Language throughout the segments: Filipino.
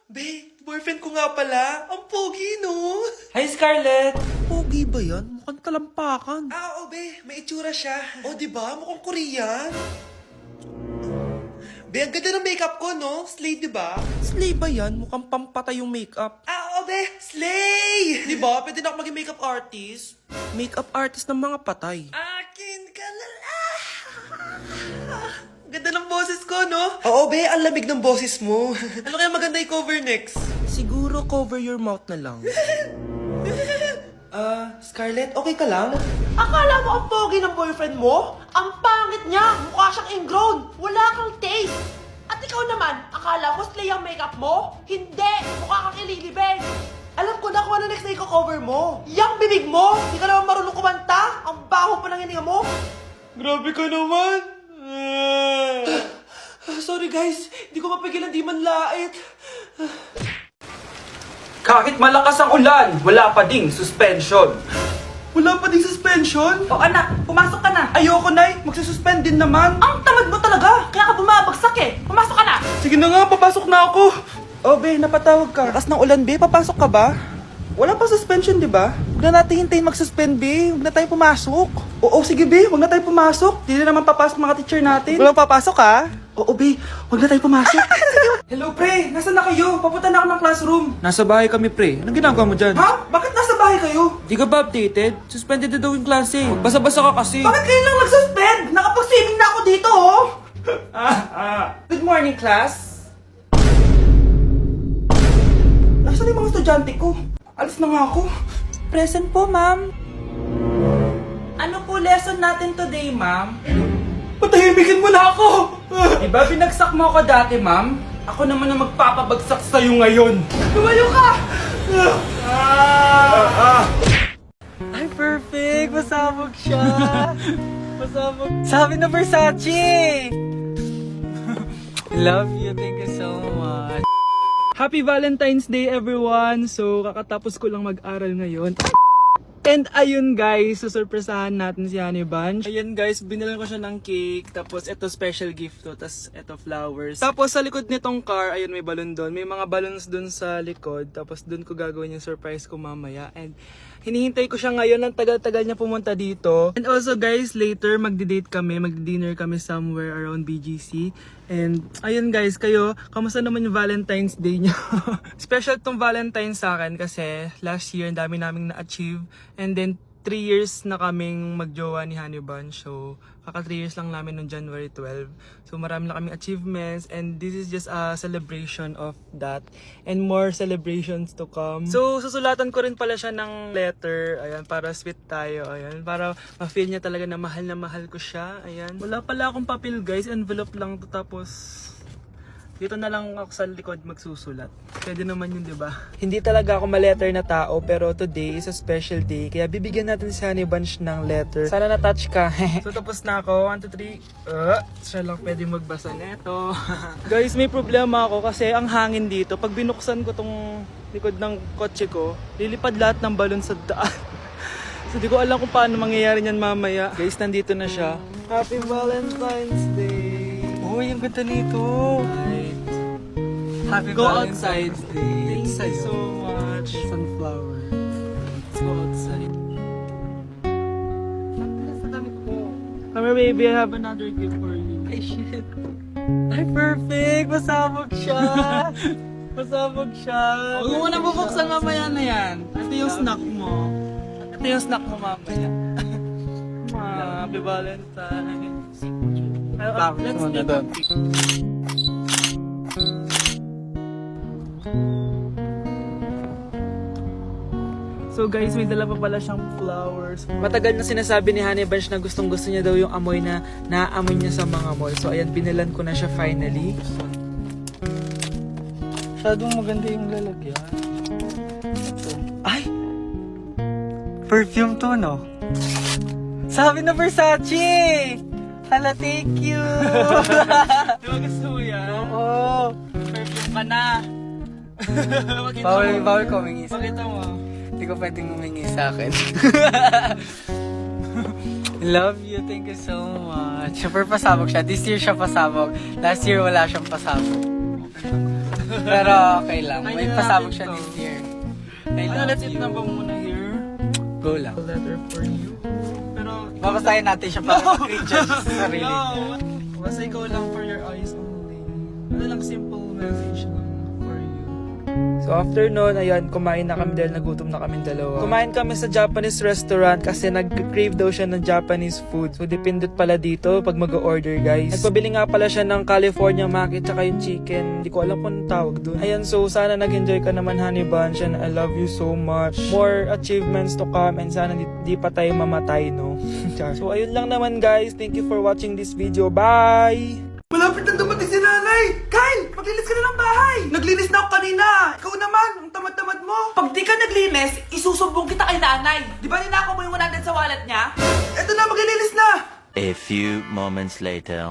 Be, boyfriend ko nga pala. Ang pogi, no? Hi, Scarlett! Pogi ba yan? Mukhang talampakan. Oo, be. May itsura siya. O, di ba? Mukhang Korean. Be, ang ganda ng makeup ko, no? Slay, di ba? Slay ba yan? Mukhang pampatay yung makeup. Oo, be. Slay! Di ba? Pwede na ako maging makeup artist. Makeup artist ng mga patay. Akin ka lala. Ganda ng boses ko, no? Oo, be. Ang lamig ng boses mo. Ano kaya maganda i-cover next? Siguro cover your mouth na lang. Scarlett, okay ka lang? Akala mo ang pogi ng boyfriend mo? Ang pangit niya! Mukha siyang ingrown! Wala kang taste! At ikaw naman, akala ko slay ang makeup mo? Hindi! Mukha kang ililibig! Alam ko na kung ano next na i-cover mo! Yang bibig mo! Di ka naman marunong kumanta! Ang baho pa ng hininga mo! Grabe ka naman. Sorry guys, hindi ko mapigilan di man lait. Kahit malakas ang ulan, wala pa ding suspension. Wala pa din suspension? O anak, pumasok ka na! Ayoko, Nay. Magsususpend din naman. Ang tamad mo talaga! Kaya ka bumabagsak eh! Pumasok ka na! Sige na nga, papasok na ako. Oh, be, napatawag ka. Lakas ng ulan, be. Papasok ka ba? Wala pa suspension, di ba? Huwag na natin hintayin mag-suspend, be. Huwag na tayo pumasok. Oo, sige, be. Huwag na tayo pumasok. Hindi na naman papasok mga teacher natin. Walang papasok, ha? Oo, be. Huwag na tayo pumasok. Hello, pre. Nasaan na kayo? Papunta na ako ng classroom. Nasa bahay kami, pre. Anong ginagawa mo dyan? Ha? Bakit nasa bahay kayo? Di ka ba updated? Suspended na daw yung klase. Basa-basa ka kasi. Bakit kayo lang nag-suspend? Nakapag-swimming na ako dito oh! Good morning, class. Nasaan yung mga estudyante ko? Alis na nga ako. Present po, ma'am. Ano po lesson natin today, ma'am? Patahimikin mo na ako. Diba binagsak mo ako dati, ma'am? Ako naman ang magpapabagsak sa'yo ngayon. Tumayo ka. Ay, perfect! Masabog siya! Masabog. Sabi na Versace! Love you. Thank you so much. Happy Valentine's Day everyone! So, kakatapos ko lang mag-aral ngayon. And ayun guys, susurpresahan natin si Honey Bunch. Ayun guys, binilan ko siya ng cake. Tapos ito special gift to. Tapos ito flowers. Tapos sa likod nitong car, ayun may balon doon. May mga balloons doon sa likod. Tapos doon ko gagawin yung surprise ko mamaya. And hinihintay ko siya ngayon. Ang tagal-tagal niya pumunta dito. And also guys, later magdi-date kami. Magdi-dinner kami somewhere around BGC. And ayun guys, kayo, kamusta naman yung Valentine's Day niyo? Special tong Valentine's sa akin kasi last year, ang dami naming na-achieve. And then 3 years na kaming magjowa ni Honey Bunch. So, kaka 3 years lang namin noong January 12. So, marami na kaming achievements. And this is just a celebration of that. And more celebrations to come. So, susulatan ko rin pala siya ng letter. Ayan, para sweet tayo. Ayan, para ma-feel niya talaga na mahal ko siya. Ayan. Wala pala akong papel guys. Envelope lang to. Tapos, dito na lang ako sa likod magsusulat. Pwede naman yun, di ba? Hindi talaga ako ma-letter na tao, pero today is a special day. Kaya bibigyan natin si Honey Bunch ng letter. Sana na-touch ka. So tapos na ako. 1, 2, 3. Siya lang pwede magbasa neto. Guys, may problema ako kasi ang hangin dito. Pag binuksan ko tong likod ng kotse ko, lilipad lahat ng balon sa daan. So di ko alam kung paano mangyayari niyan mamaya. Guys, nandito na siya. Happy Valentine's Day! Uy, ang ganda nito. Happy Go Valentine's outside. Day. Thanks Thank you sa'yo. so much. Sunflower. Let's go outside. Come here, baby. I have another gift for you. Ay, shit. Ay, perfect! Masabog siya! Masabog siya! Huwag mo na bubuksan mamaya na yan. Ito yung snack mo. Ito yung snack mo mamaya. Happy Valentine's. Let's take a pic. So guys, may dala pa pala siyang flowers. Matagal na sinasabi ni Honey Bunch na gustong gusto niya daw yung amoy na naaamoy niya sa mga mall. So ayan, binilan ko na siya finally. Masyadong maganda yung lalagyan. Ito. Ay! Perfume to, no? Sabi na Versace! Hala, thank you! Di ba gusto mo yan? Oo! Perfume ka na. Pakita mo. Bawal ko humingi sa... Pakita mo. Hindi ko pwedeng humingi sa akin. Love you, thank you so much. Super pasabog siya. This year siya pasabog. Last year wala siyang pasabog. Pero okay lang. May Kaya pasabog natin siya to. this year. I Ano, love let's eat you. na ba muna here? Go lang. A letter for you. Pero, Babasahin natin siya para mag-recharge sa sarili. no. Basta ikaw lang for your eyes only. Ano lang, simple message lang for you. So after nun, ayan, kumain na kami dahil nagutom na kami dalawa. Kumain kami sa Japanese restaurant kasi nag-crave daw siya ng Japanese food. So dependent pala dito pag mag-order, guys. Nagpabili nga pala siya ng California Maki tsaka yung chicken. Hindi ko alam kung anong tawag dun. Ayan, so sana nag-enjoy ka naman, Honey Bunch, and I love you so much. More achievements to come and sana di pa tayo mamatay, no? So ayun lang naman, guys. Thank you for watching this video. Bye! Malapit na dumating si nanay! Kyle! Maglinis ka na ng bahay! Naglinis na ako kanina! Ikaw naman! Ang tamad-tamad mo! Pag di ka naglinis, isusumbong kita kay nanay. Di ba ninakaw mo yung 100 sa wallet niya? Eto na! Maglilinis na! A few moments later.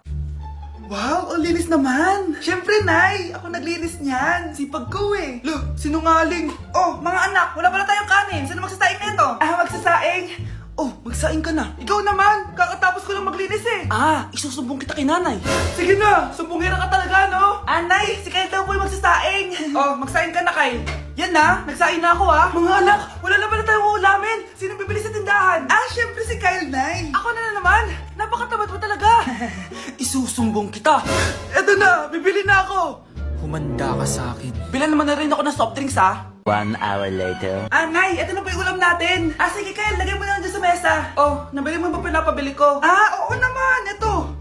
Wow! Ang linis naman! Siyempre, Nay! Ako naglinis niyan! Sipag ko eh! Look! Sinungaling! Oh! Mga anak! Wala pala tayong kanin! Sino magsasaing nito? Magsasaing? Oh! Magsaing ka na! Ikaw naman! Kakatapos ko lang maglinis eh! Isusumbong kita kay nanay. Sige na! Sumbongera ka talaga, no? Nay! Si Kyle daw po yung magsasaing! Oh! Magsaing ka na, Kyle! Yan na! Nagsaing na ako Mga anak! Wala na pala tayong ulamin! Sino bibili sa tindahan? Siyempre si Kyle, Nay! Ako na naman! Napakatamad mo talaga! Isusumbong kita. Eto na! Bibili na ako! Humanda ka sa akin. Bilan naman na rin ako ng soft drinks, ha? 1 hour later. Nay, ito na po yung ulam natin. Sige Kyle, lagay mo na lang dyan sa mesa. Oh, nabili mo ba pinapabili ko? Oo naman, ito.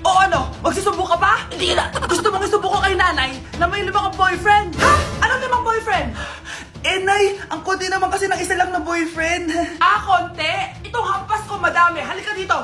O ano? Magsusumbong ka pa? Hindi na. Gusto mong isumbong ko kay nanay na may 5 kang boyfriend? Ha? Anong 5 boyfriend? Nay, ang konti naman kasi ng isa lang na boyfriend. Konti. Itong hampas ko madami. Halika dito.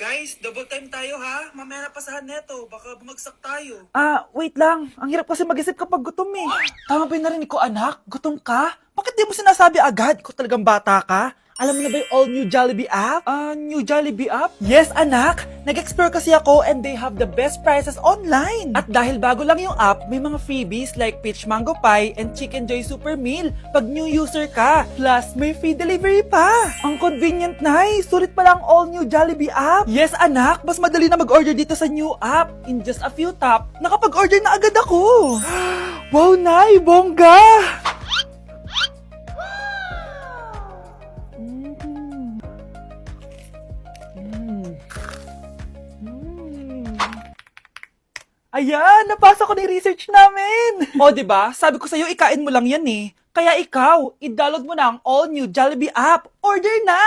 Guys, double time tayo ha. Mamaya na pasahan neto, baka bumagsak tayo. Wait lang. Ang hirap kasi mag-isip kapag gutom eh. Tama ba yung narinig ko, anak? Gutom ka? Bakit di mo sinasabi agad? Ikaw talagang bata ka? Alam mo na ba yung all new Jollibee app? New Jollibee app? Yes, anak! Nag-explore kasi ako and they have the best prices online. At dahil bago lang yung app, may mga freebies like peach mango pie and chicken joy super meal pag new user ka. Plus, may free delivery pa. Ang convenient, Nay. Sulit pala ang all new Jollibee app. Yes, anak. Mas madali na mag-order dito sa new app. In just a few tap, nakapag-order na agad ako. Wow, Nay! Bongga! Ayan, napasa ko na yung research namin. O, diba? Sabi ko sa'yo, ikain mo lang yan eh. Kaya ikaw, i-download mo na ang all-new Jollibee app. Order na!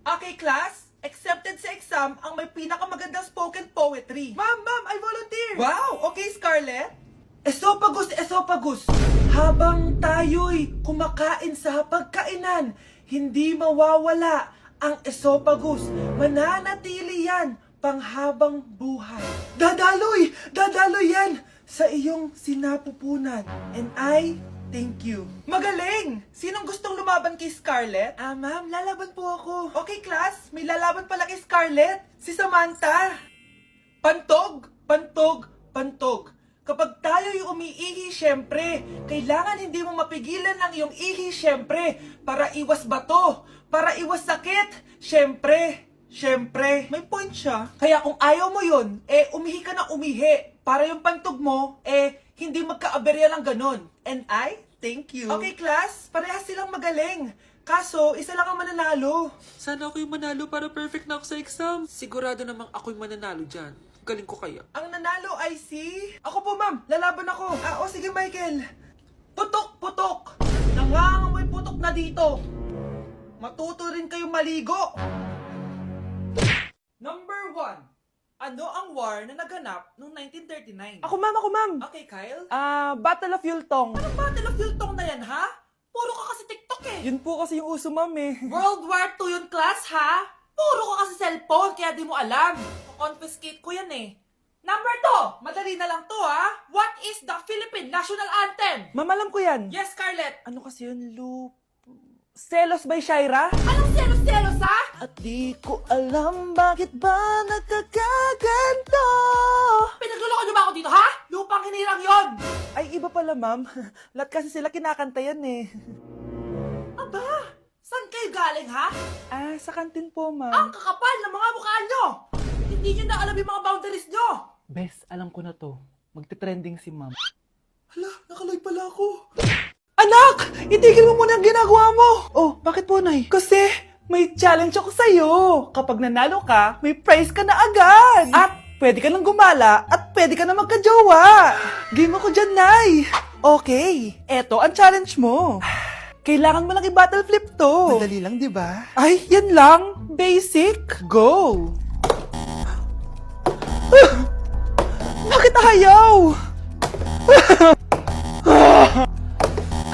Okay, class. Accepted sa exam ang may pinakamagandang spoken poetry. Ma'am, I volunteer. Wow, okay, Scarlett. Esophagus. Habang tayo'y kumakain sa pagkainan, hindi mawawala ang esophagus. Mananatili yan panghabang buhay. Dadaloy yan sa iyong sinapupunan. And I thank you. Magaling! Sinong gustong lumaban kay Scarlett? Ma'am, lalaban po ako. Okay, class. May lalaban pala kay Scarlett. Si Samantha. Pantog. Kapag tayo'y umiihi, syempre, kailangan hindi mo mapigilan ang iyong ihi, syempre, para iwas bato, para iwas sakit, syempre, may point siya. Kaya kung ayaw mo yun, umihi ka na umihi, para yung pantog mo, hindi magkaaberya lang ganon. And I thank you. Okay, class, parehas silang magaling. Kaso, isa lang ang mananalo. Sana ako yung manalo para perfect na ako sa exam. Sigurado namang ako yung mananalo dyan. Galing ko kaya. Ang nanalo ay si... Ako po, ma'am. Lalaban ako. Sige, Michael. Putok. Nangangamoy putok na dito. Matuto rin kayong maligo. Number 1. Ano ang war na naganap noong 1939? Ako ma'am. Okay, Kyle. Battle of Yultong. Anong Battle of Yultong na yan, ha? Puro ka kasi TikTok eh. Yun po kasi yung uso, ma'am eh. World War II yun, class, ha? Puro ka kasi cellphone, kaya di mo alam. Confiscate ko yan eh. Number 2, madali na lang to ha. What is the Philippine National Anthem? Ma'am, alam ko yan. Yes, Scarlett. Ano kasi yun, Selos by Shaira? Anong selos-selos ha? At di ko alam bakit ba nagkakaganto. Pinagluloko niyo ba ako dito ha? Lupang hinirang yon. Ay, iba pala, ma'am. Lahat kasi sila kinakanta yan eh. Aba, saan kayo galing ha? Sa kantin po, ma'am. Ang kakapal ng mga mukha nyo. Hindi nyo na alam yung mga boundaries nyo! Bes, alam ko na to. Magte-trending si ma'am. Hala, nakaloy pala ako. Anak! Itigil mo muna ang ginagawa mo! Oh, bakit po, Nay? Kasi may challenge ako sa'yo. Kapag nanalo ka, may prize ka na agad. At pwede ka nang gumala at pwede ka na magka-jowa. Game ako dyan, Nay. Okay, eto ang challenge mo. Kailangan mo lang i-battle flip to. Madali lang, di ba? Ay, yan lang. Basic. Go! Bakit ayaw?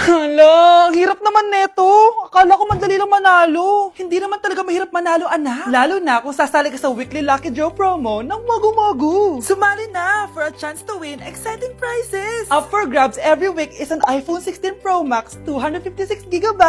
Hala, ang hirap naman neto. Akala ko madali lang manalo. Hindi naman talaga mahirap manalo, anak. Lalo na kung sasali ka sa weekly Lucky Draw promo ng Mogu. Sumali na for a chance to win exciting prizes. Up for grabs every week is an iPhone 16 Pro Max 256GB,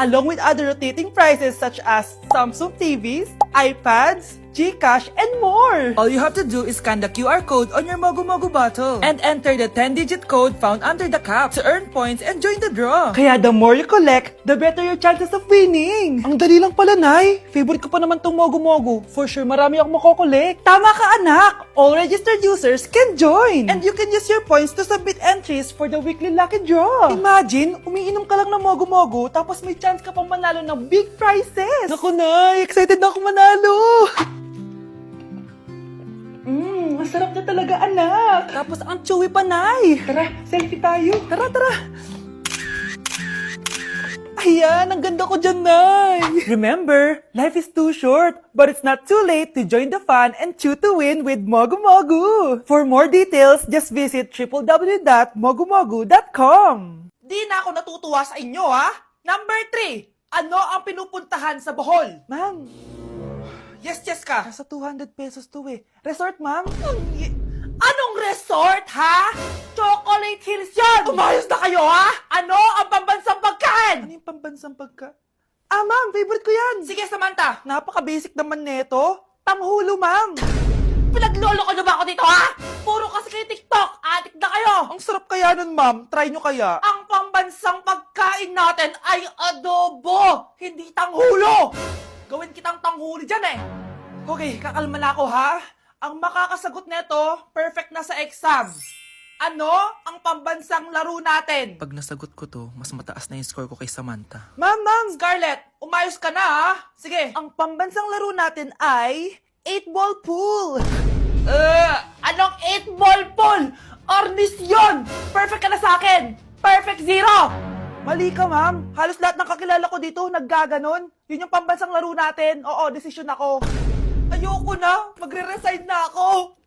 along with other rotating prizes such as Samsung TVs, iPads, GCash, and more! All you have to do is scan the QR code on your Mogu bottle and enter the 10-digit code found under the cap to earn points and join the draw. Kaya the more you collect, the better your chances of winning. Ang dali lang pala, Nay. Favorite ko pa naman tong Mogu. For sure, marami akong makokolek. Tama ka, anak! All registered users can join! And you can use your points to submit entries for the weekly lucky draw. Imagine, umiinom ka lang ng Mogu tapos may chance ka pang manalo ng big prizes. Naku, Nay! Excited na ako manalo! Masarap na talaga, anak. Tapos ang chewy pa, Nay. Tara, selfie tayo. Tara. Ayan, ang ganda ko dyan, Nay. Remember, life is too short, but it's not too late to join the fun and chew to win with Mogu. For more details, just visit www.mogumogu.com. Di na ako natutuwa sa inyo, ha? Number 3, ano ang pinupuntahan sa Bohol? Ma'am, Yes ka. nasa 200 pesos to eh. Resort, ma'am? Anong resort, ha? Chocolate Hills yan! Umayos na kayo, ha? Ano ang pambansang pagkain? Ano yung pambansang pagka... Ah, ma'am, favorite ko yan. Sige, Samantha. Napaka-basic naman neto. Tanghulo, ma'am. Pinaglolo ko na ba ako dito, ha? Puro kasi kayo TikTok. Adik na kayo. Ang sarap kaya nun, ma'am. Try nyo kaya. Ang pambansang pagkain natin ay adobo, hindi tanghulo. Gawin kitang tanghuli dyan, eh. Okay, kakalma na ako, ha? Ang makakasagot neto, perfect na sa exam. Ano ang pambansang laro natin? Pag nasagot ko to, mas mataas na yung score ko kay Samantha. Ma'am! Scarlett, umayos ka na, ha? Sige. Ang pambansang laro natin ay 8-ball pool. Anong 8-ball pool? Ornis yun! Perfect ka na sa akin! Perfect 0! Mali ka, ma'am. Halos lahat ng kakilala ko dito naggaganon. Yun yung pambansang laro natin. Oo, desisyon ako. Ayoko na. Magre-resign na ako.